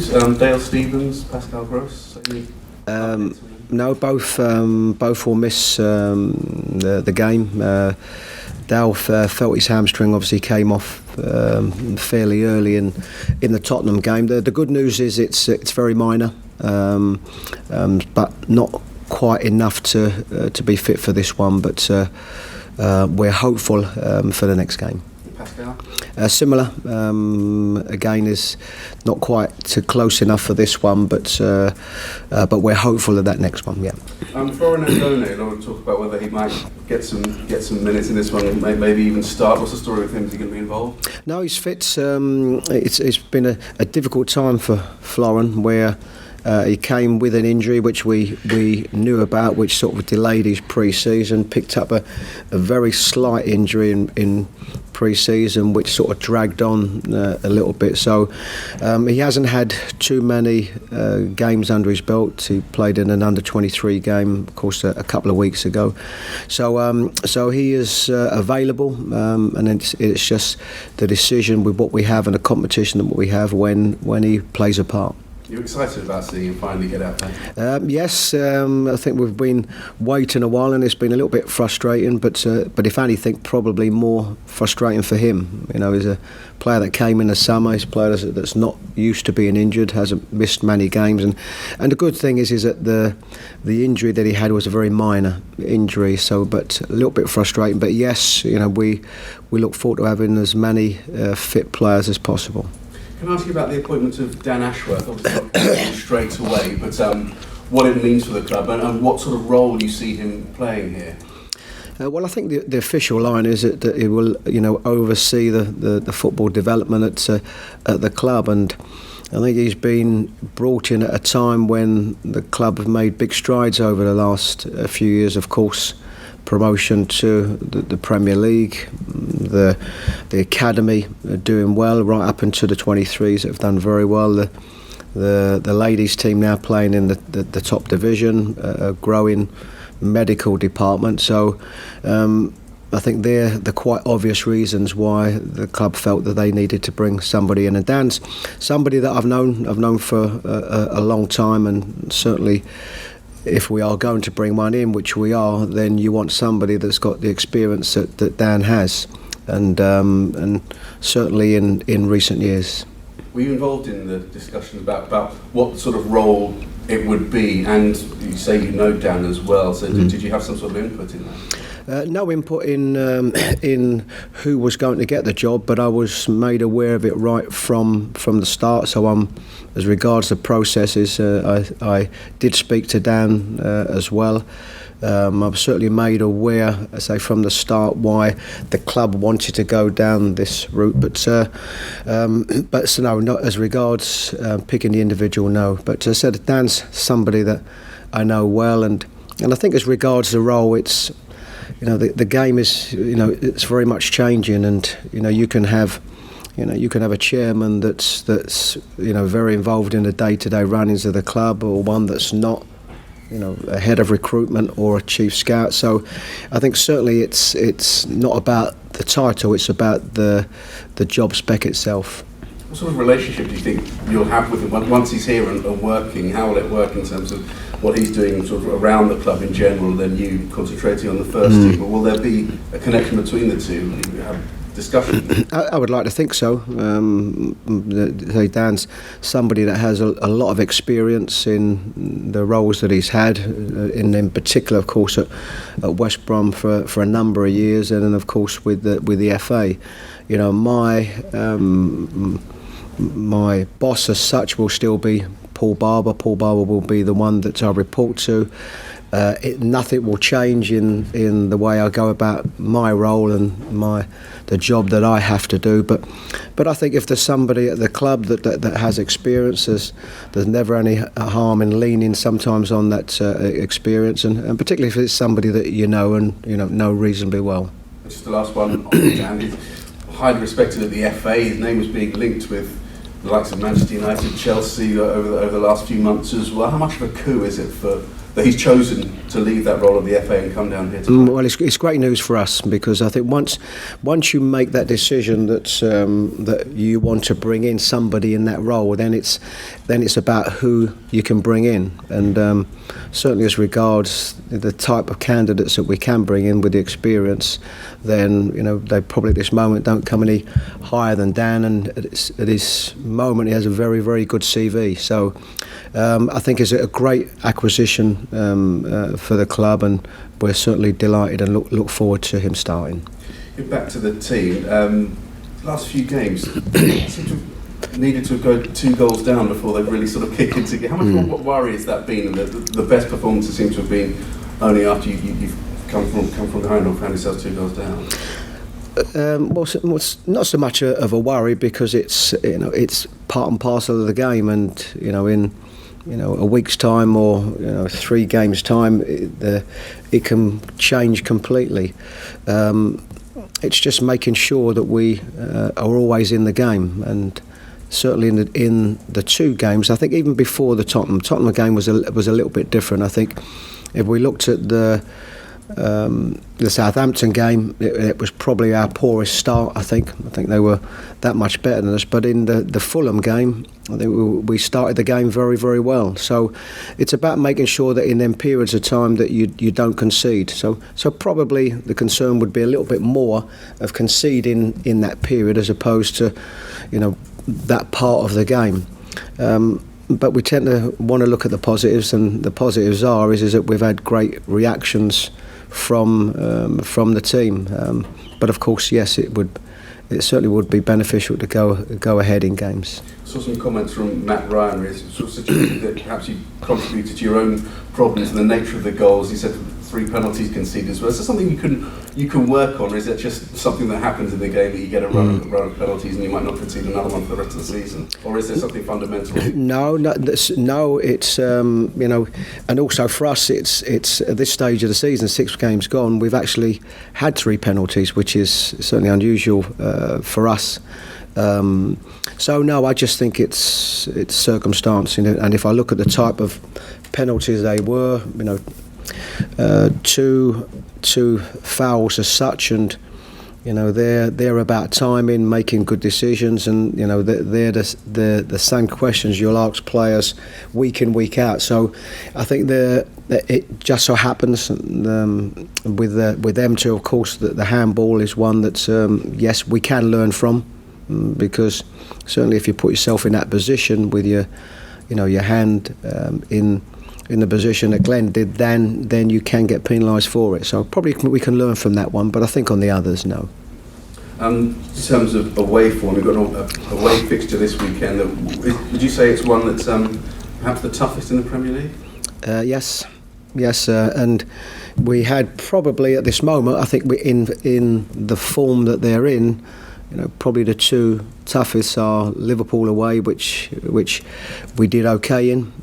Dale Stephens, Pascal Gross? No, both will miss the game. Dale felt his hamstring, obviously came off fairly early in the Tottenham game. The good news is it's very minor, but not quite enough to be fit for this one. But we're hopeful for the next game. Pascal? Similar, again, is not quite close enough for this one, but we're hopeful of that next one. Yeah. Florian Ndone, I want to talk about whether he might get some minutes in this one, maybe even start. What's the story with him? Is he going to be involved? No, he's fit. It's been a difficult time for Florian, where he came with an injury which we knew about, which sort of delayed his pre-season, picked up a very slight injury in pre-season, which sort of dragged on a little bit. So he hasn't had too many games under his belt. He played in an under-23 game, of course, a couple of weeks ago. So he is available, and it's just the decision with what we have and the competition that we have when he plays a part. You're excited about seeing him finally get out there? Yes, I think we've been waiting a while, and it's been a little bit frustrating. But if anything, probably more frustrating for him. You know, he's a player that came in the summer. He's a player that's not used to being injured, hasn't missed many games, and the good thing is that the injury that he had was a very minor injury. So, but a little bit frustrating. But yes, you know, we look forward to having as many fit players as possible. Can I ask you about the appointment of Dan Ashworth? Obviously not straight away, but what it means for the club and what sort of role you see him playing here? Well, I think the official line is that he will, you know, oversee the football development at the club, and I think he's been brought in at a time when the club have made big strides over the last few years. Of course, promotion to the Premier League, the academy are doing well, right up into the 23s that have done very well. The ladies team now playing in the top division, a growing medical department. So I think they're the quite obvious reasons why the club felt that they needed to bring somebody in. And Dan's somebody that I've known for a long time, and certainly if we are going to bring one in, which we are, then you want somebody that's got the experience that Dan has, and certainly in recent years. Were you involved in the discussions about what sort of role it would be? And you say you know Dan as well, so did you have some sort of input in that? No input in who was going to get the job, but I was made aware of it right from the start. So as regards the processes, I did speak to Dan as well. I was certainly made aware, I say, from the start why the club wanted to go down this route. But so no, not as regards picking the individual. No, but as I said, Dan's somebody that I know well, and I think as regards the role, it's, you know, the game is, you know, it's very much changing, and you know, you can have a chairman that's you know, very involved in the day-to-day runnings of the club, or one that's not, you know, a head of recruitment or a chief scout. So I think certainly it's not about the title, it's about the job spec itself. What sort of relationship do you think you'll have with him once he's here and working? How will it work in terms of what he's doing sort of around the club in general, then you concentrating on the first team? But will there be a connection between the two? Will you have discussion? I would like to think so. Dan's somebody that has a lot of experience in the roles that he's had, in particular, of course, at West Brom for a number of years, and then of course with the FA. You know, my boss as such will still be Paul Barber. Paul Barber will be the one that I report to. Nothing will change in the way I go about my role and the job that I have to do. But I think if there's somebody at the club that has experience, there's never any harm in leaning sometimes on that experience, and particularly if it's somebody that you know and know reasonably well. Just the last one on Dan. He's highly respected at the FA. His name was being linked with the likes of Manchester United, Chelsea over the last few months as well. How much of a coup is it for that he's chosen to leave that role of the FA and come down here to Well, it's great news for us, because I think once you make that decision that you want to bring in somebody in that role, then it's about who you can bring in, and certainly as regards the type of candidates that we can bring in with the experience, then they probably at this moment don't come any higher than Dan, and at this moment he has a very, very good CV. So I think it's a great acquisition for the club, and we're certainly delighted and look forward to him starting. Back to the team. Last few games seem to have needed to go 2 goals down before they really sort of kick into gear. How much worry has that been? And the best performances seem to have been only after you've come from behind or found yourselves 2 goals down. Well, it's not so much of a worry, because it's part and parcel of the game, and in a week's time or 3 games' time, it can change completely. It's just making sure that we are always in the game, and certainly in the 2 games. I think even before the Tottenham game was a little bit different. I think if we looked at the Southampton game, it was probably our poorest start. I think they were that much better than us. But in the Fulham game, I think we started the game very, very well. So it's about making sure that in them periods of time that you don't concede. So probably the concern would be a little bit more of conceding in that period as opposed to that part of the game. But we tend to want to look at the positives, and the positives is that we've had great reactions from the team. But of course, yes, it certainly would be beneficial to go ahead in games. I saw some comments from Matt Ryan, where he sort of suggested that perhaps you contributed to your own problems and the nature of the goals. He said 3 penalties conceded as well. Is that something you can work on, or is that just something that happens in the game, that you get a run of penalties and you might not concede another one for the rest of the season? Or is there something fundamental? No. It's and also for us, it's at this stage of the season, 6 games gone, we've actually had 3 penalties, which is certainly unusual for us. So no, I just think it's circumstance, and if I look at the type of penalties they were, two fouls as such, and they're about timing, making good decisions, and they're the same questions you'll ask players week in, week out. So I think it just so happens with them two, of course, that the handball is one that yes, we can learn from, because certainly if you put yourself in that position with your hand in the position that Glenn did, then you can get penalised for it. So probably we can learn from that one, but I think on the others, no. In terms of away form, we've got an away fixture this weekend. Would you say it's one that's perhaps the toughest in the Premier League? Yes, and we had probably at this moment, I think we in the form that they're in, probably the 2 toughest are Liverpool away, which we did okay in,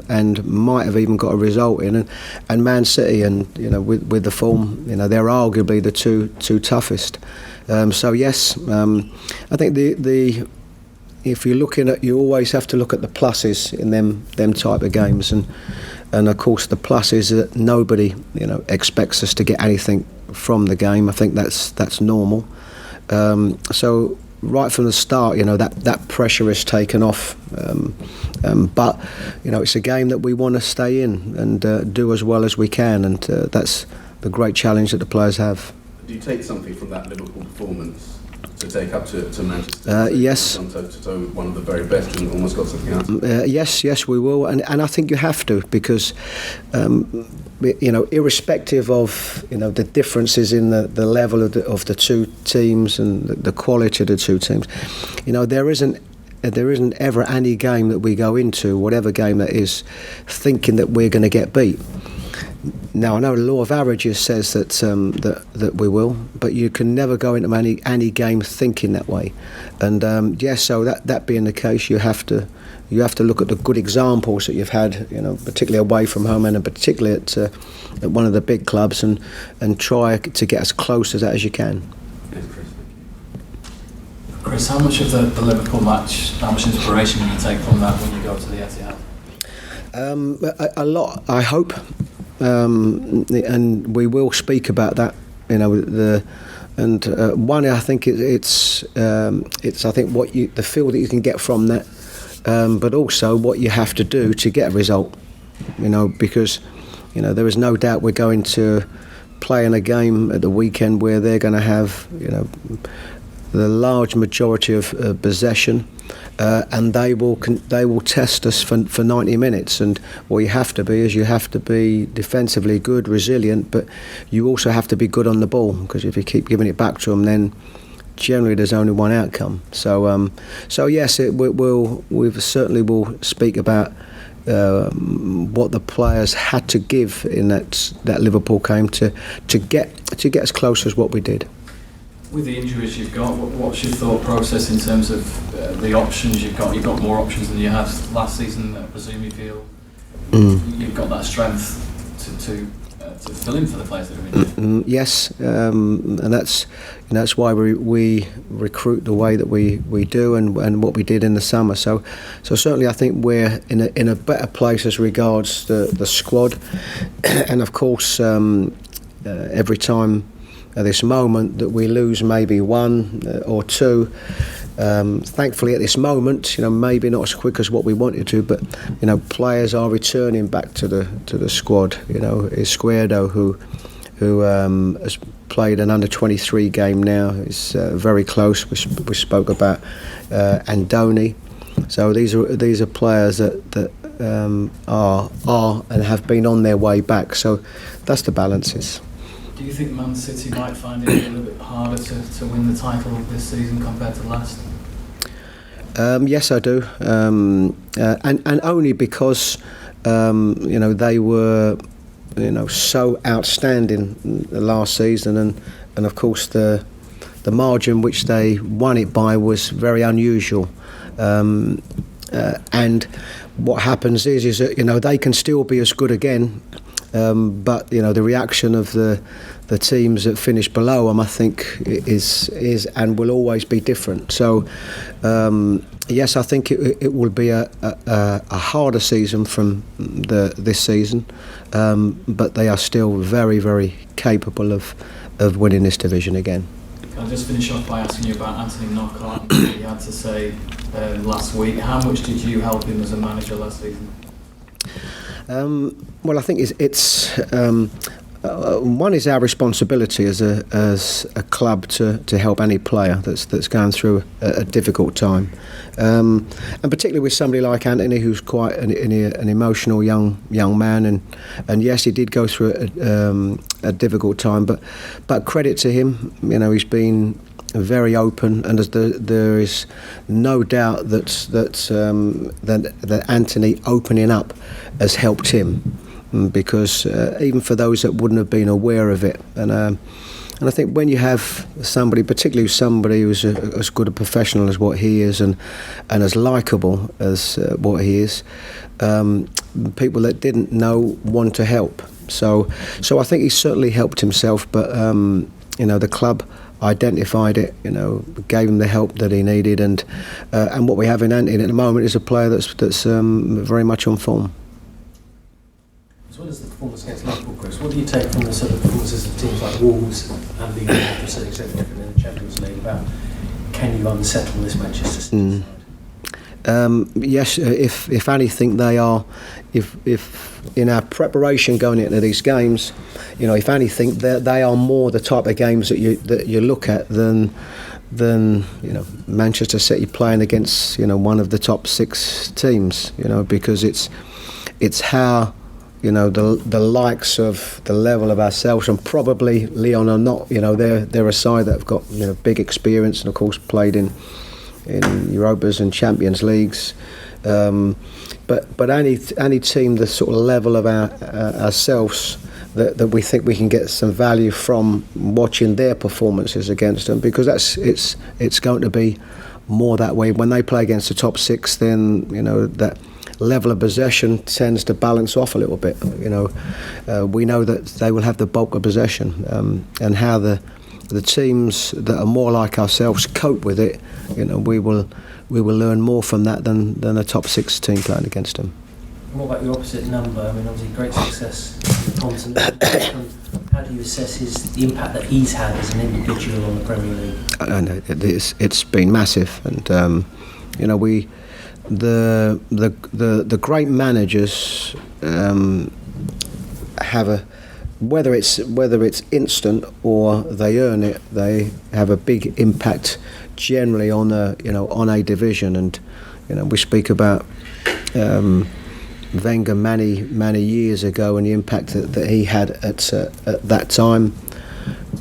and might have even got a result in, and Man City, and with the form, they're arguably the two toughest. So yes, I think the if you're looking at, you always have to look at the pluses in them type of games, and of course the plus is that nobody expects us to get anything from the game. I think that's normal. So right from the start, that pressure is taken off. But it's a game that we want to stay in and do as well as we can, and that's the great challenge that the players have. Do you take something from that Liverpool performance to take up to Manchester? Yes. So one of the very best, and almost got something out of it. Yes, we will, and I think you have to, because irrespective of the differences in the level of the 2 teams and the quality of the 2 teams, there isn't ever any game that we go into, whatever game that is, thinking that we're going to get beat. Now, I know the law of averages says that we will, but you can never go into any game thinking that way. And yes, so that being the case, you have to look at the good examples that you've had, particularly away from home, and particularly at one of the big clubs, and try to get as close as that as you can. Chris, how much of the Liverpool match, how much inspiration can you take from that when you go to the Etihad? A lot, I hope, and we will speak about that. One, I think it's I think the feel that you can get from that, but also what you have to do to get a result. Because there is no doubt we're going to play in a game at the weekend where they're going to have the large majority of possession, and they will test us for 90 minutes. And what you have to be defensively good, resilient, but you also have to be good on the ball, because if you keep giving it back to them, then generally there's only one outcome. So yes, we certainly will speak about what the players had to give in that Liverpool game to get as close as what we did. With the injuries you've got, what's your thought process in terms of the options you've got? You've got more options than you had last season. I presume you feel you've got that strength to fill in for the players that are injured. Yes, and that's why we recruit the way that we do and what we did in the summer. So certainly I think we're in a better place as regards the squad, and of course every time at this moment that we lose maybe one or two, thankfully at this moment, maybe not as quick as what we wanted to, but players are returning back to the squad. Izquierdo, who has played an under-23 game now, is very close. We spoke about Andoni. So these are players that are and have been on their way back. So that's the balances. Do you think Man City might find it a little bit harder to win the title this season compared to last? Yes, I do, and only because they were so outstanding last season, and of course the margin which they won it by was very unusual. And what happens is that they can still be as good again. But the reaction of the teams that finish below them, I think, is and will always be different. So yes, I think it will be a harder season from this season, but they are still very, very capable of winning this division again. I'll just finish off by asking you about Anthony Knockaert and what he had to say last week. How much did you help him as a manager last season? Well, I think it's one is our responsibility as a club to help any player that's going through a difficult time, and particularly with somebody like Anthony, who's quite an emotional young man, and yes, he did go through a difficult time, but credit to him, he's been very open, and there is no doubt that Anthony opening up has helped him, because even for those that wouldn't have been aware of it, and I think when you have particularly somebody who's as good a professional as what he is, and as likeable as what he is, people that didn't know want to help. So I think he certainly helped himself, but the club identified it, gave him the help that he needed, and what we have in Anthony at the moment is a player that's very much on form. As well as the performance against Liverpool, Chris, what do you take from the sort of performances of teams like Wolves and Leeds, to a certain extent different in the Champions League, about can you unsettle this Manchester City side? Yes, if anything, they are. If in our preparation going into these games, if anything, they are more the type of games that you look at than Manchester City playing against one of the top 6 teams. Because it's how the likes of the level of ourselves, and probably Lyon are not. They're a side that have got big experience, and of course played in Europas and Champions Leagues, but any team the sort of level of ourselves that we think we can get some value from watching their performances against them, because it's going to be more that way when they play against the top 6. Then that level of possession tends to balance off a little bit. We know that they will have the bulk of possession, and how the teams that are more like ourselves cope with it, we will learn more from that than a top 6 team playing against them. What about your opposite number? I mean, obviously great success on the continent. How do you assess the impact that he's had as an individual on the Premier League? And it's been massive, and you know, the great managers have a, whether it's instant or they earn it, they have a big impact generally on a division. And you know, we speak about Wenger many years ago and the impact that he had at that time.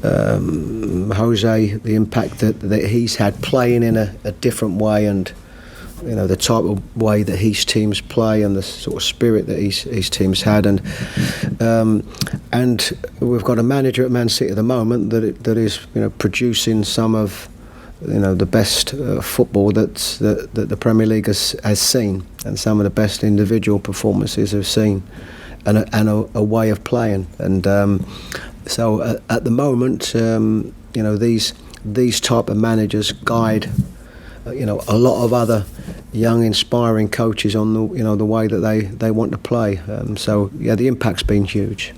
Jose, the impact that he's had playing in a different way, and you know, the type of way that his teams play and the sort of spirit that his teams had, and we've got a manager at Man City at the moment that is, you know, producing some of, you know, the best football that the Premier League has seen, and some of the best individual performances have seen, and a way of playing. And so at the moment, you know, these type of managers guide, you know, a lot of other young inspiring coaches on the way that they want to play. So yeah, the impact's been huge.